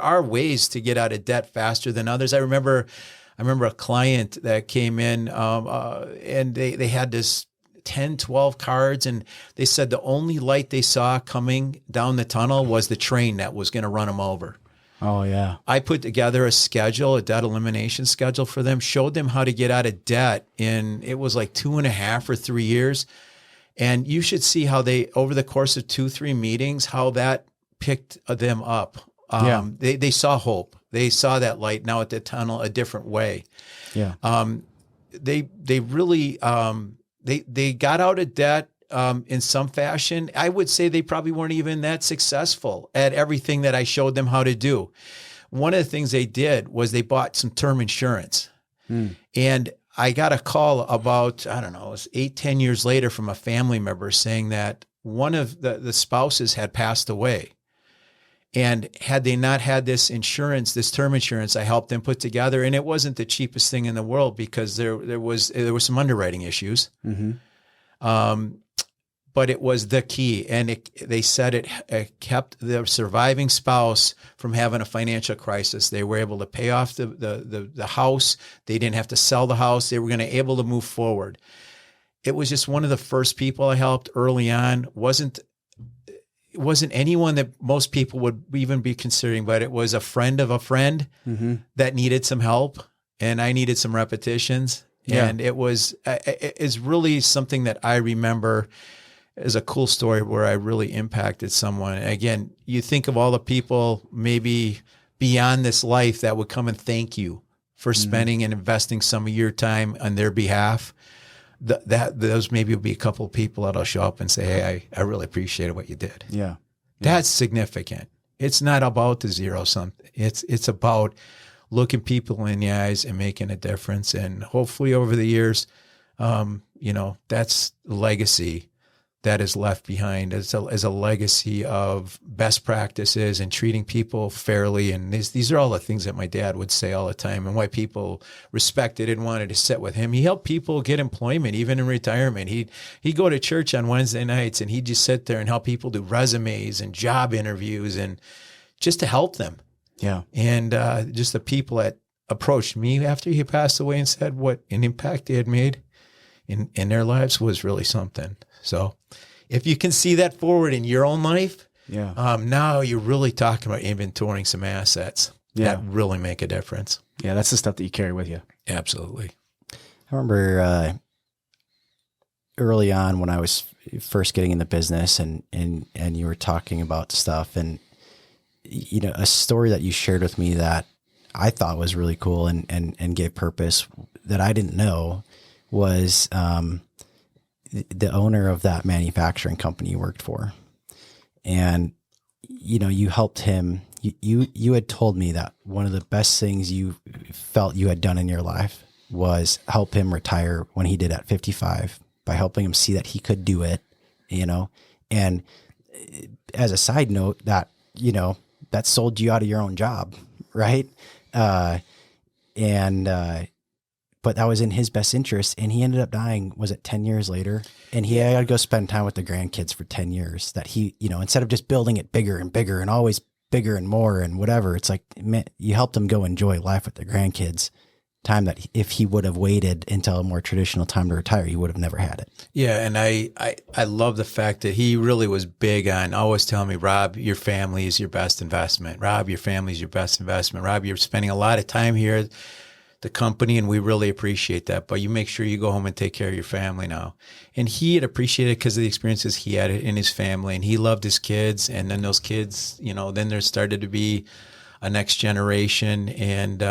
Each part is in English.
are ways to get out of debt faster than others. I remember a client that came in and they had this 10, 12 cards, and they said the only light they saw coming down the tunnel was the train that was going to run them over. Oh, yeah. I put together a schedule, a debt elimination schedule for them, showed them how to get out of debt it was like 2.5 or 3 years. And you should see how they, over the course of 2-3 meetings, how that picked them up. They saw hope. They saw that light now at the tunnel a different way. Yeah. They really, they got out of debt in some fashion. I would say they probably weren't even that successful at everything that I showed them how to do. One of the things they did was they bought some term insurance. And I got a call about, I don't know, it was 8-10 years later from a family member saying that one of the spouses had passed away. And had they not had this insurance, this term insurance, I helped them put together, and it wasn't the cheapest thing in the world because there was some underwriting issues. But it was the key, and they said it kept the surviving spouse from having a financial crisis. They were able to pay off the house. They didn't have to sell the house. They were going to able to move forward. It was just one of the first people I helped early on. It wasn't anyone that most people would even be considering, but it was a friend of a friend that needed some help, and I needed some repetitions. Yeah. And it's really something that I remember as a cool story where I really impacted someone. Again, you think of all the people maybe beyond this life that would come and thank you for spending and investing some of your time on their behalf. Those maybe will be a couple of people that'll show up and say, hey, I really appreciated what you did. Yeah. That's significant. It's not about the zero sum. It's about looking people in the eyes and making a difference. And hopefully over the years, that's the legacy that is left behind as a legacy of best practices and treating people fairly. And these are all the things that my dad would say all the time, and why people respected and wanted to sit with him. He helped people get employment, even in retirement. He'd go to church on Wednesday nights, and he'd just sit there and help people do resumes and job interviews, and just to help them. Yeah. And just the people that approached me after he passed away and said what an impact they had made in their lives was really something. So if you can see that forward in your own life, now you're really talking about inventorying some assets that really make a difference. Yeah, that's the stuff that you carry with you. Absolutely. I remember early on when I was first getting in the business and you were talking about stuff, and a story that you shared with me that I thought was really cool and gave purpose that I didn't know was the owner of that manufacturing company you worked for. And, you helped him. You had told me that one of the best things you felt you had done in your life was help him retire when he did at 55 by helping him see that he could do it, and as a side note that, that sold you out of your own job. Right. But that was in his best interest, and he ended up dying, was it 10 years later? And he had to go spend time with the grandkids for 10 years that he, instead of just building it bigger and bigger and always bigger and more and whatever, it's like, man, you helped him go enjoy life with the grandkids, time that if he would have waited until a more traditional time to retire, he would have never had it. Yeah. And I love the fact that he really was big on always telling me, Rob, your family is your best investment. Rob, your family is your best investment. Rob, you're spending a lot of time here the company, and we really appreciate that, but you make sure you go home and take care of your family now. And he had appreciated it because of the experiences he had in his family, and he loved his kids. And then those kids, then there started to be a next generation. And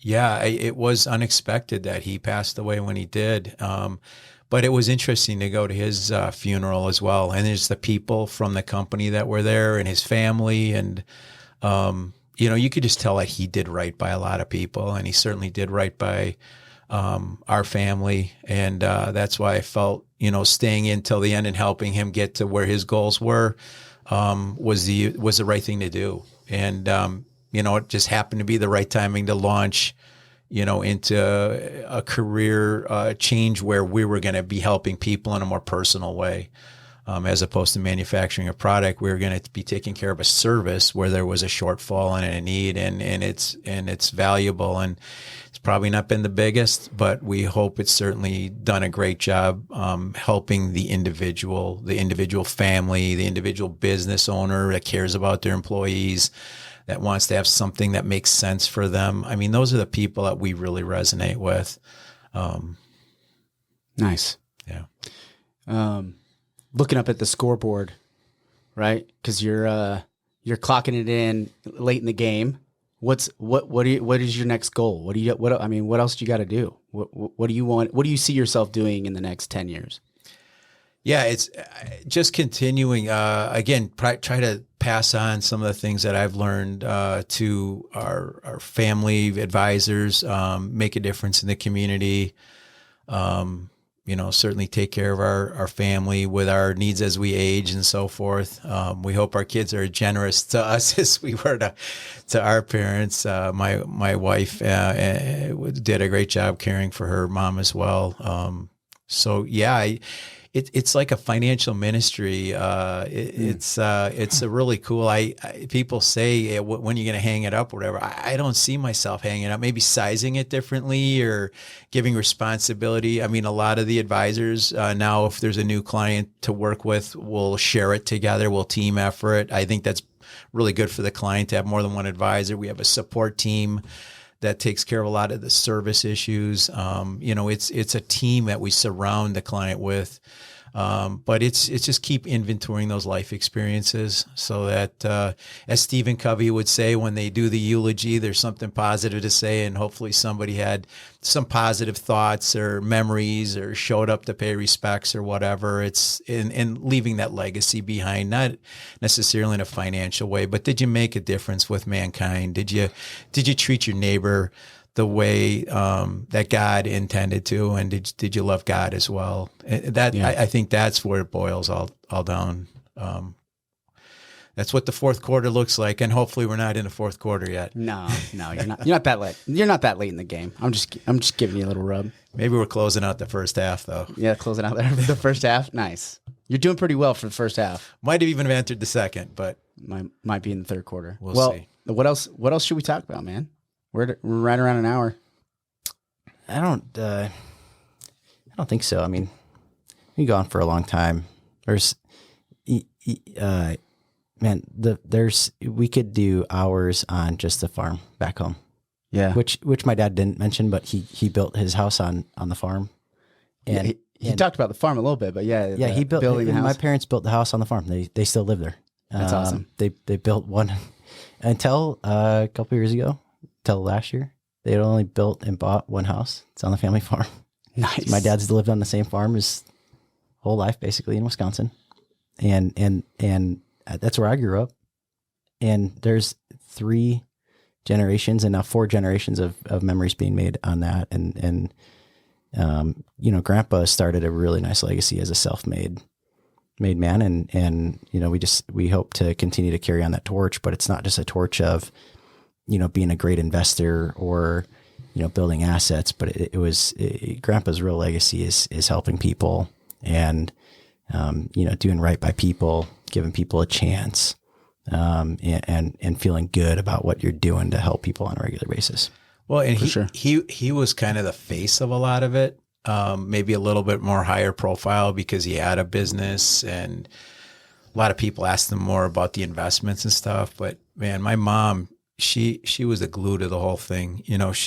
it was unexpected that he passed away when he did. But it was interesting to go to his funeral as well. And there's the people from the company that were there and his family, and you could just tell that he did right by a lot of people, and he certainly did right by our family. And that's why I felt, staying in till the end and helping him get to where his goals were was the right thing to do. And, it just happened to be the right timing to launch, into a career change where we were going to be helping people in a more personal way. as opposed to manufacturing a product. We were going to be taking care of a service where there was a shortfall and a need, and it's valuable, and it's probably not been the biggest, but we hope it's certainly done a great job helping the individual family, the individual business owner that cares about their employees, that wants to have something that makes sense for them. I mean, those are the people that we really resonate with. Nice. Yeah. Looking up at the scoreboard, right? Because you're clocking it in late in the game. What is your next goal? What else do you got to do? What do you want? What do you see yourself doing in the next 10 years? Yeah, it's just continuing. Again, try to pass on some of the things that I've learned to our family advisors. Make a difference in the community. Certainly take care of our family with our needs as we age and so forth. We hope our kids are generous to us as we were to our parents. My wife did a great job caring for her mom as well. It's like a financial ministry. It's a really cool. People say, when you're going to hang it up or whatever. I don't see myself hanging it up. Maybe sizing it differently or giving responsibility. I mean, a lot of the advisors now, if there's a new client to work with, we'll share it together. We'll team effort. I think that's really good for the client to have more than one advisor. We have a support team that takes care of a lot of the service issues. It's a team that we surround the client with. But it's just keep inventorying those life experiences so that, as Stephen Covey would say, when they do the eulogy, there's something positive to say, and hopefully somebody had some positive thoughts or memories or showed up to pay respects or whatever. It's in leaving that legacy behind, not necessarily in a financial way, but did you make a difference with mankind? Did you treat your neighbor the way that God intended to, and did you love God as well? I think that's where it boils all down. That's what the fourth quarter looks like, and hopefully we're not in the fourth quarter yet. No, you're not. You're not that late. You're not that late in the game. I'm just giving you a little rub. Maybe we're closing out the first half, though. Yeah, closing out there for the first half. Nice. You're doing pretty well for the first half. Might have even entered the second, but might be in the third quarter. We'll see. What else should we talk about, man? We're right around an hour. I don't think so. I mean, we go on for a long time. We could do hours on just the farm back home. Yeah. Which my dad didn't mention, but he built his house on the farm. And he talked about the farm a little bit, but he built building the house. My parents built the house on the farm. They still live there. That's awesome. They built one until a couple years ago, till last year. They had only built and bought one house. It's on the family farm. Nice. My dad's lived on the same farm his whole life, basically, in Wisconsin. And that's where I grew up. And there's 3 generations and now 4 generations of memories being made on that. And Grandpa started a really nice legacy as a self-made man. And we hope to continue to carry on that torch, but it's not just a torch of, being a great investor or, building assets, but Grandpa's real legacy is helping people and, doing right by people, giving people a chance, and feeling good about what you're doing to help people on a regular basis. Well, and he was kind of the face of a lot of it, maybe a little bit more higher profile because he had a business and a lot of people asked him more about the investments and stuff. But man, my mom, she was the glue to the whole thing.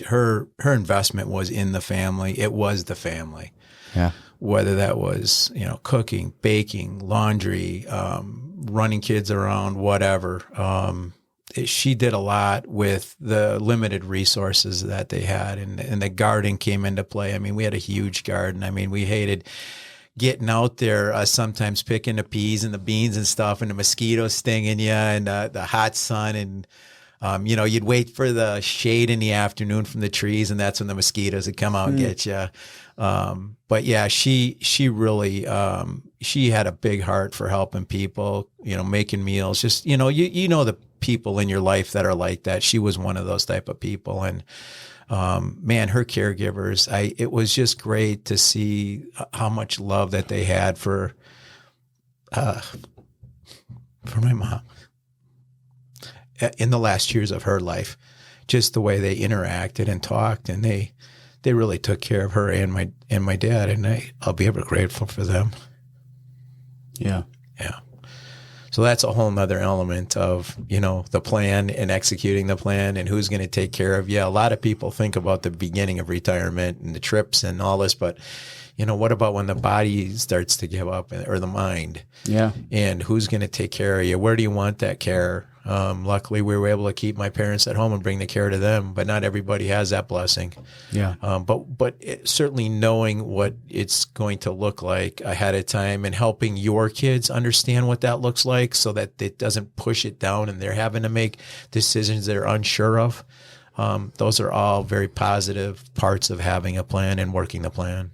Her investment was in the family. It was the family. Yeah. Whether that was, cooking, baking, laundry, running kids around, whatever. She did a lot with the limited resources that they had, and the garden came into play. I mean, we had a huge garden. I mean, we hated getting out there, sometimes picking the peas and the beans and stuff, and the mosquitoes stinging you, and the hot sun, and you'd wait for the shade in the afternoon from the trees, and that's when the mosquitoes would come out and get you. But yeah, she really, she had a big heart for helping people, making meals, just, the people in your life that are like that. She was one of those type of people. And, man, her caregivers, it was just great to see how much love that they had for for my mom in the last years of her life, just the way they interacted and talked, and they really took care of her and my dad, and I'll be ever grateful for them. Yeah. Yeah. So that's a whole nother element of, the plan and executing the plan and who's going to take care of you. A lot of people think about the beginning of retirement and the trips and all this, but what about when the body starts to give up, or the mind? Yeah. And who's going to take care of you? Where do you want that care? Luckily, we were able to keep my parents at home and bring the care to them, but not everybody has that blessing. Yeah. But certainly knowing what it's going to look like ahead of time and helping your kids understand what that looks like, so that it doesn't push it down and they're having to make decisions they're unsure of. Those are all very positive parts of having a plan and working the plan.